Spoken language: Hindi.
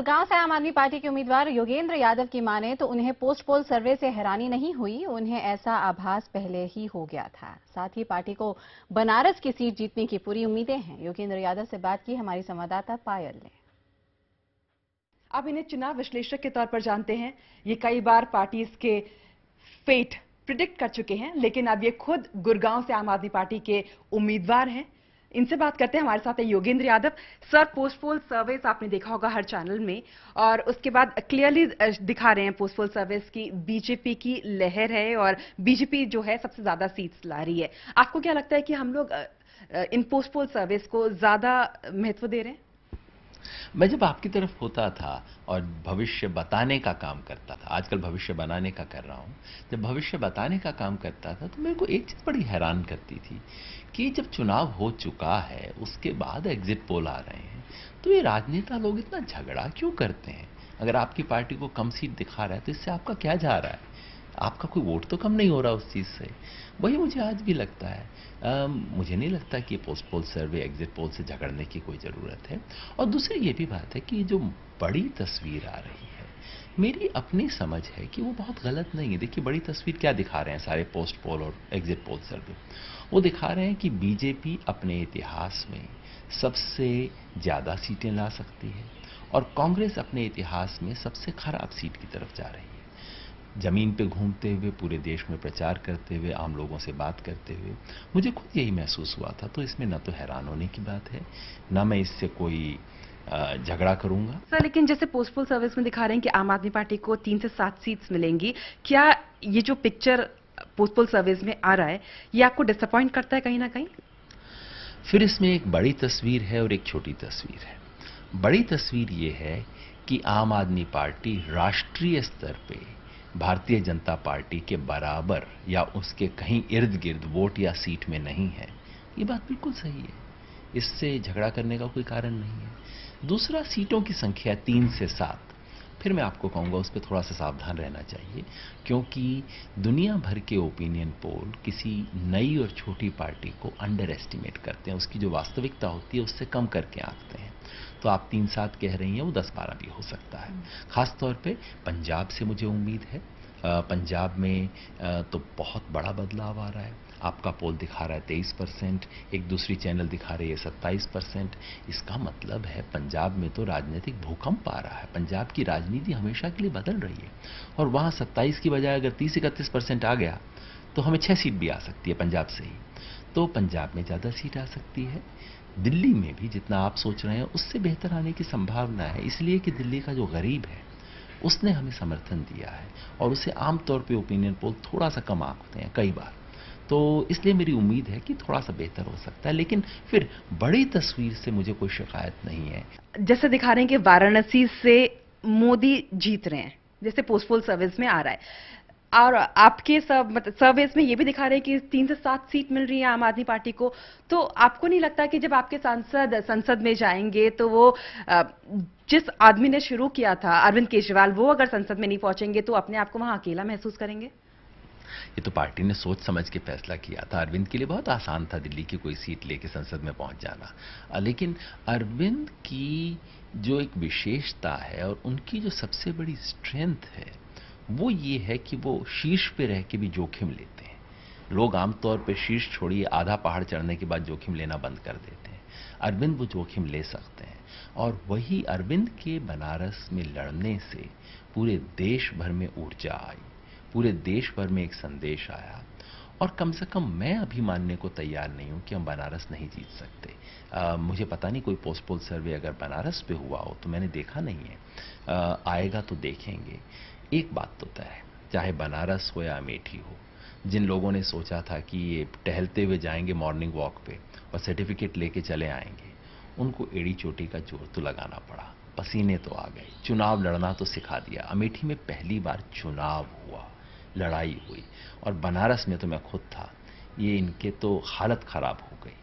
गुड़गांव से आम आदमी पार्टी के उम्मीदवार योगेंद्र यादव की माने तो उन्हें पोस्ट पोल सर्वे से हैरानी नहीं हुई। उन्हें ऐसा आभास पहले ही हो गया था। साथ ही पार्टी को बनारस की सीट जीतने की पूरी उम्मीदें हैं। योगेंद्र यादव से बात की हमारी संवाददाता पायल ने। अब इन्हें चुनाव विश्लेषक के तौर पर जानते हैं। ये कई बार पार्टी के फेट प्रिडिक्ट कर चुके हैं, लेकिन अब ये खुद गुड़गांव से आम आदमी पार्टी के उम्मीदवार हैं। इनसे बात करते हैं। हमारे साथ है Yogendra Yadav. Sir, post poll surveys आपने देखा होगा हर चैनल में, और उसके बाद क्लियरली दिखा रहे हैं पोस्ट पोल सर्वेस की बीजेपी की लहर है और बीजेपी जो है सबसे ज्यादा सीट्स ला रही है। आपको क्या लगता है कि हम लोग इन पोस्ट पोल सर्वेस को ज्यादा महत्व दे रहे हैं? मैं जब आपकी तरफ होता था और भविष्य बताने का काम करता था, आजकल भविष्य बनाने का कर रहा हूं, जब भविष्य बताने का काम करता था तो मेरे को एक चीज बड़ी हैरान करती थी कि जब चुनाव हो चुका है उसके बाद एग्जिट पोल आ रहे हैं तो ये राजनेता लोग इतना झगड़ा क्यों करते हैं? अगर आपकी पार्टी को कम सीट दिखा रहा है तो इससे आपका क्या जा रहा है? आपका कोई वोट तो कम नहीं हो रहा उस चीज से। वही मुझे आज भी लगता है। मुझे नहीं लगता कि पोस्ट पोल सर्वे एग्जिट पोल से झगड़ने की कोई ज़रूरत है। और दूसरी ये भी बात है कि जो बड़ी तस्वीर आ रही है, मेरी अपनी समझ है कि वो बहुत गलत नहीं है। देखिए, बड़ी तस्वीर क्या दिखा रहे हैं सारे पोस्ट पोल और एग्जिट पोल सर्वे? वो दिखा रहे हैं कि बीजेपी अपने इतिहास में सबसे ज़्यादा सीटें ला सकती है और कांग्रेस अपने इतिहास में सबसे खराब सीट की तरफ जा रही है। जमीन पे घूमते हुए, पूरे देश में प्रचार करते हुए, आम लोगों से बात करते हुए मुझे खुद यही महसूस हुआ था। तो इसमें न तो हैरान होने की बात है, न मैं इससे कोई झगड़ा करूंगा। सर, लेकिन जैसे पोस्ट पोल सर्विस में दिखा रहे हैं कि आम आदमी पार्टी को 3 से 7 सीट्स मिलेंगी, क्या ये जो पिक्चर पोस्ट पोल सर्विस में आ रहा है ये आपको डिसअपॉइंट करता है कहीं ना कहीं? फिर इसमें एक बड़ी तस्वीर है और एक छोटी तस्वीर है। बड़ी तस्वीर ये है कि आम आदमी पार्टी राष्ट्रीय स्तर पे भारतीय जनता पार्टी के बराबर या उसके कहीं इर्द गिर्द वोट या सीट में नहीं है। ये बात बिल्कुल सही है, इससे झगड़ा करने का कोई कारण नहीं है। दूसरा, सीटों की संख्या 3 से 7, फिर मैं आपको कहूंगा उस पर थोड़ा सा सावधान रहना चाहिए, क्योंकि दुनिया भर के ओपिनियन पोल किसी नई और छोटी पार्टी को अंडर एस्टिमेट करते हैं, उसकी जो वास्तविकता होती है उससे कम करके आंकते हैं। तो आप 3-7 कह रही हैं, वो 10-12 भी हो सकता है। खास तौर पे पंजाब से मुझे उम्मीद है। पंजाब में तो बहुत बड़ा बदलाव आ रहा है। आपका पोल दिखा रहा है 23%, एक दूसरी चैनल दिखा रही है 27%। इसका मतलब है पंजाब में तो राजनीतिक भूकंप आ रहा है। पंजाब की राजनीति हमेशा के लिए बदल रही है और वहां 27 की बजाय अगर 30-31% आ गया तो हमें 6 सीट भी आ सकती है पंजाब से ही। तो पंजाब में ज़्यादा सीट आ सकती है। दिल्ली में भी जितना आप सोच रहे हैं उससे बेहतर आने की संभावना है, इसलिए कि दिल्ली का जो गरीब है उसने हमें समर्थन दिया है और उसे आमतौर पे ओपिनियन पोल थोड़ा सा कम आंकते हैं कई बार। तो इसलिए मेरी उम्मीद है कि थोड़ा सा बेहतर हो सकता है, लेकिन फिर बड़ी तस्वीर से मुझे कोई शिकायत नहीं है। जैसे दिखा रहे हैं कि वाराणसी से मोदी जीत रहे हैं, जैसे पोस्ट पोल सर्विस में आ रहा है, और आपके सर्वेस में ये भी दिखा रहे हैं कि 3 से 7 सीट मिल रही है आम आदमी पार्टी को। तो आपको नहीं लगता कि जब आपके सांसद संसद में जाएंगे तो वो जिस आदमी ने शुरू किया था अरविंद केजरीवाल, वो अगर संसद में नहीं पहुंचेंगे तो अपने आप को वहां अकेला महसूस करेंगे? ये तो पार्टी ने सोच समझ के फैसला किया था। अरविंद के लिए बहुत आसान था दिल्ली की कोई सीट लेके संसद में पहुंच जाना, लेकिन अरविंद की जो एक विशेषता है और उनकी जो सबसे बड़ी स्ट्रेंथ है वो ये है कि वो शीर्ष पे रह के भी जोखिम लेते हैं। लोग आमतौर पे शीर्ष छोड़िए आधा पहाड़ चढ़ने के बाद जोखिम लेना बंद कर देते हैं। अरविंद वो जोखिम ले सकते हैं और वही अरविंद के बनारस में लड़ने से पूरे देश भर में ऊर्जा आई, पूरे देश भर में एक संदेश आया। और कम से कम मैं अभी मानने को तैयार नहीं हूं कि हम बनारस नहीं जीत सकते। मुझे पता नहीं कोई पोस्ट पोल सर्वे अगर बनारस पे हुआ हो तो मैंने देखा नहीं है। आएगा तो देखेंगे। एक बात तो तय है, चाहे बनारस हो या अमेठी हो, जिन लोगों ने सोचा था कि ये टहलते हुए जाएंगे मॉर्निंग वॉक पे और सर्टिफिकेट लेके चले आएंगे, उनको एड़ी चोटी का जोर तो लगाना पड़ा, पसीने तो आ गए, चुनाव लड़ना तो सिखा दिया। अमेठी में पहली बार चुनाव हुआ, लड़ाई हुई, और बनारस में तो मैं खुद था। ये इनके तो हालत खराब हो गई।